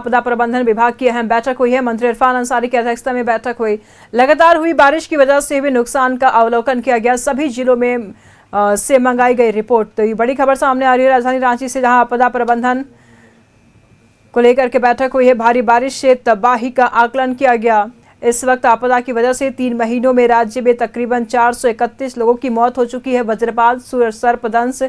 आपदा प्रबंधन विभाग की अहम बैठक हुई है। मंत्री इरफान अंसारी की अध्यक्षता में बैठक हुई। लगातार हुई बारिश की वजह से हुए नुकसान का अवलोकन किया गया। सभी जिलों में से मंगाई गई रिपोर्ट। तो ये बड़ी खबर सामने आ रही है राजधानी रांची से, जहां आपदा प्रबंधन को लेकर के बैठक हुई है। भारी बारिश से तबाही का आकलन किया गया। इस वक्त आपदा की वजह से 3 महीनों में राज्य में तकरीबन 431 लोगों की मौत हो चुकी है। वज्रपात, सर्पदंश,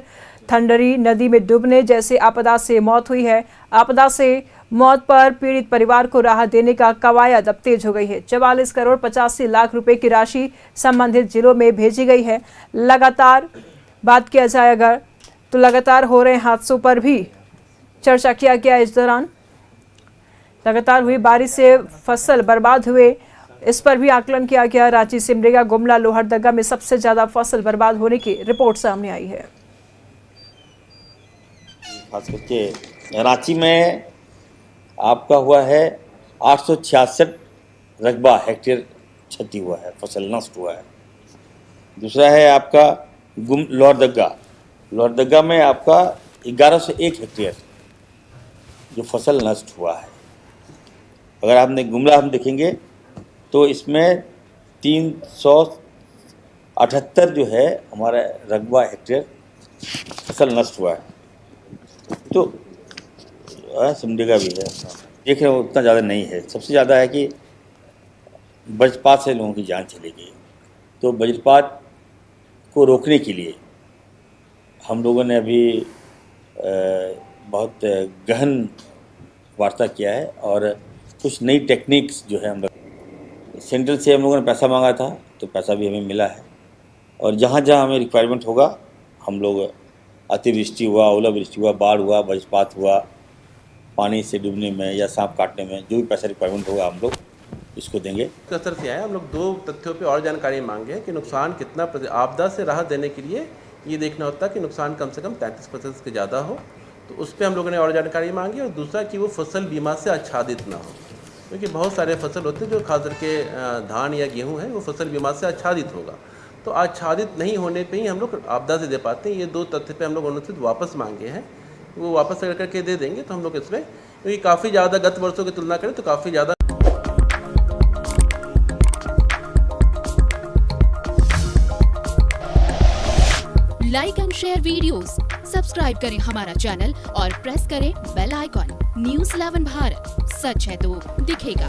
थंडरी नदी में डूबने जैसे आपदा से मौत हुई है। आपदा से मौत पर पीड़ित परिवार को राहत देने का कवायद अब तेज हो गई है। 44 करोड़ 85 लाख रुपए की राशि संबंधित जिलों में भेजी गई है। लगातार बात किया जाए अगर तो लगातार हो रहे हादसों पर भी चर्चा किया गया। इस दौरान लगातार हुई बारिश से फसल बर्बाद हुए, इस पर भी आकलन किया गया। रांची, सिमडेगा, गुमला, लोहरदगा में सबसे ज्यादा फसल बर्बाद होने की रिपोर्ट सामने आई है। खास करके रांची में आपका हुआ है 866 रकबा हेक्टेयर क्षति हुआ है, फसल नष्ट हुआ है। दूसरा है आपका लोहरदगा में आपका 1101 हेक्टेयर जो फसल नष्ट हुआ है। अगर आपने गुमला हम देखेंगे तो इसमें 378 जो है हमारा रकबा हेक्टेयर फसल नष्ट हुआ है। तो सिमडेगा भी है, देख रहे हो उतना ज़्यादा नहीं है। सबसे ज़्यादा है कि वज्रपात से लोगों की जान चली गई। तो वज्रपात को रोकने के लिए हम लोगों ने अभी बहुत गहन वार्ता किया है और कुछ नई टेक्निक्स जो है हम लोग सेंट्रल से हम लोगों ने पैसा मांगा था, तो पैसा भी हमें मिला है। और जहाँ जहाँ हमें रिक्वायरमेंट होगा हम लोग अतिवृष्टि हुआ, ओलावृष्टि हुआ, बाढ़ हुआ, वज्रपात हुआ, पानी से डूबने में या सांप काटने में जो भी पैसा रिक्वायरमेंट होगा हम लोग इसको देंगे। स्तर से आए हम लोग 2 तथ्यों पे और जानकारी मांगे कि नुकसान कितना, आपदा से राहत देने के लिए ये देखना होता है कि नुकसान कम से कम 33% से ज़्यादा हो, तो उस पर हम लोगों ने और जानकारी मांगी। और दूसरा कि वो फसल बीमा से आच्छादित ना हो, क्योंकि बहुत सारे फसल होते हैं जो खास करके धान या गेहूँ है वो फसल बीमा से आच्छादित होगा, तो आच्छादित नहीं होने पे ही हम लोग आपदा से दे पाते हैं। ये 2 तथ्य पे हम लोग अनुचित वापस मांगे हैं, वो वापस अगर करके दे देंगे तो हम लोग इसमें, क्योंकि काफ़ी ज़्यादा गत वर्षों की तुलना करें तो काफ़ी ज़्यादा। Like and share videos, subscribe करें हमारा चैनल और प्रेस करें बेल आइकॉन। न्यूज़ 11 भारत, सच है तो दिखेगा।